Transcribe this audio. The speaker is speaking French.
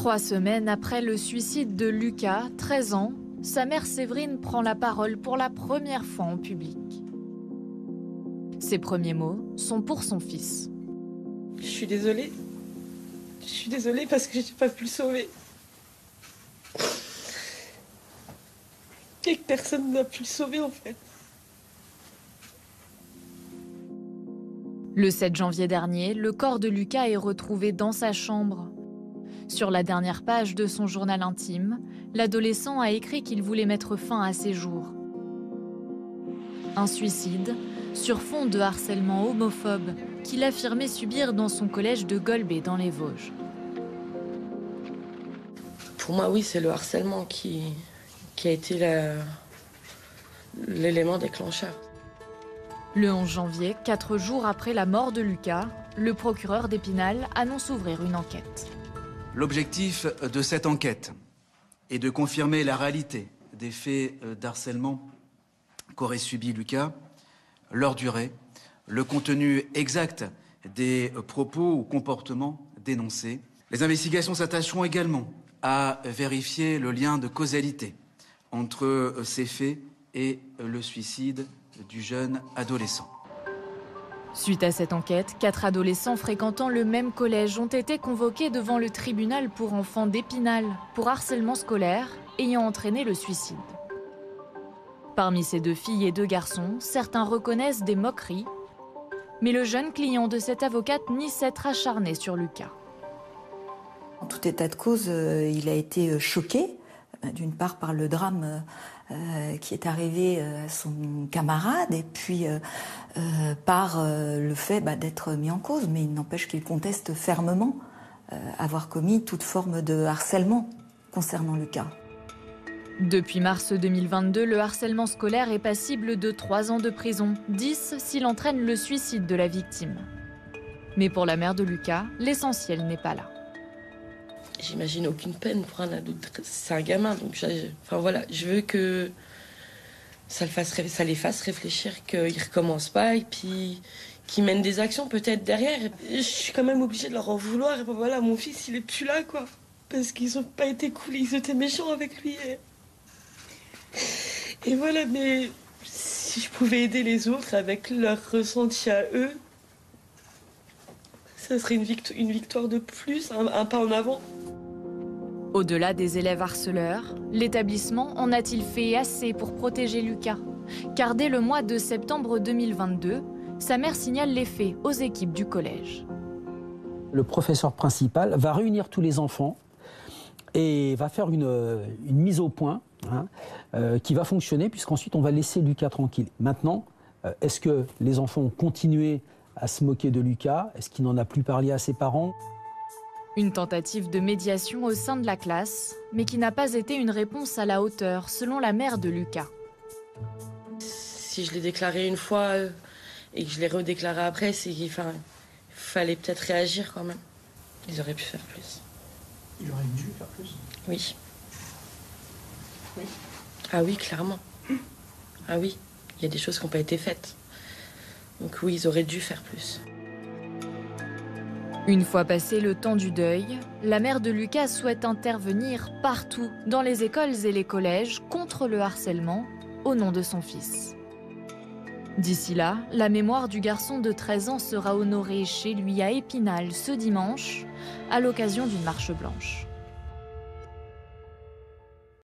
3 semaines après le suicide de Lucas, 13 ans, sa mère Séverine prend la parole pour la première fois en public. Ses premiers mots sont pour son fils. Je suis désolée. Je suis désolée parce que je n'ai pas pu le sauver. Et que personne n'a pu le sauver en fait. Le 7 janvier dernier, le corps de Lucas est retrouvé dans sa chambre. Sur la dernière page de son journal intime, l'adolescent a écrit qu'il voulait mettre fin à ses jours. Un suicide sur fond de harcèlement homophobe qu'il affirmait subir dans son collège de Golbet dans les Vosges. Pour moi, oui, c'est le harcèlement qui a été l'élément déclencheur. Le 11 janvier, 4 jours après la mort de Lucas, le procureur d'Épinal annonce ouvrir une enquête. L'objectif de cette enquête est de confirmer la réalité des faits d'harcèlement qu'aurait subi Lucas, leur durée, le contenu exact des propos ou comportements dénoncés. Les investigations s'attacheront également à vérifier le lien de causalité entre ces faits et le suicide du jeune adolescent. Suite à cette enquête, 4 adolescents fréquentant le même collège ont été convoqués devant le tribunal pour enfants d'Épinal pour harcèlement scolaire ayant entraîné le suicide. Parmi ces 2 filles et 2 garçons, certains reconnaissent des moqueries, mais le jeune client de cette avocate nie s'être acharné sur Lucas. En tout état de cause, il a été choqué, d'une part par le drame qui est arrivé à son camarade, et puis par le fait d'être mis en cause. Mais il n'empêche qu'il conteste fermement avoir commis toute forme de harcèlement concernant Lucas. Depuis mars 2022, le harcèlement scolaire est passible de 3 ans de prison, 10 s'il entraîne le suicide de la victime. Mais pour la mère de Lucas, l'essentiel n'est pas là. J'imagine aucune peine pour un adulte. C'est un gamin, donc je veux que ça les fasse réfléchir, qu'ils ne recommencent pas et puis qu'ils mènent des actions peut-être derrière. Je suis quand même obligée de leur en vouloir. Et voilà, mon fils, il est plus là, quoi. Parce qu'ils n'ont pas été cool, ils étaient méchants avec lui. Et voilà, mais si je pouvais aider les autres avec leur ressenti à eux, ça serait une victoire de plus, un pas en avant. Au-delà des élèves harceleurs, l'établissement en a-t-il fait assez pour protéger Lucas? Car dès le mois de septembre 2022, sa mère signale les faits aux équipes du collège. Le professeur principal va réunir tous les enfants et va faire une mise au point qui va fonctionner, puisqu'ensuite on va laisser Lucas tranquille. Maintenant, est-ce que les enfants ont continué à se moquer de Lucas? Est-ce qu'il n'en a plus parlé à ses parents? Une tentative de médiation au sein de la classe, mais qui n'a pas été une réponse à la hauteur, selon la mère de Lucas. Si je l'ai déclaré une fois et que je l'ai redéclaré après, c'est qu'il fallait peut-être réagir quand même. Ils auraient pu faire plus. Il aurait dû faire plus? Oui. Oui. Ah oui, clairement. Ah oui, il y a des choses qui n'ont pas été faites. Donc oui, ils auraient dû faire plus. Une fois passé le temps du deuil, la mère de Lucas souhaite intervenir partout, dans les écoles et les collèges, contre le harcèlement, au nom de son fils. D'ici là, la mémoire du garçon de 13 ans sera honorée chez lui à Épinal ce dimanche, à l'occasion d'une marche blanche.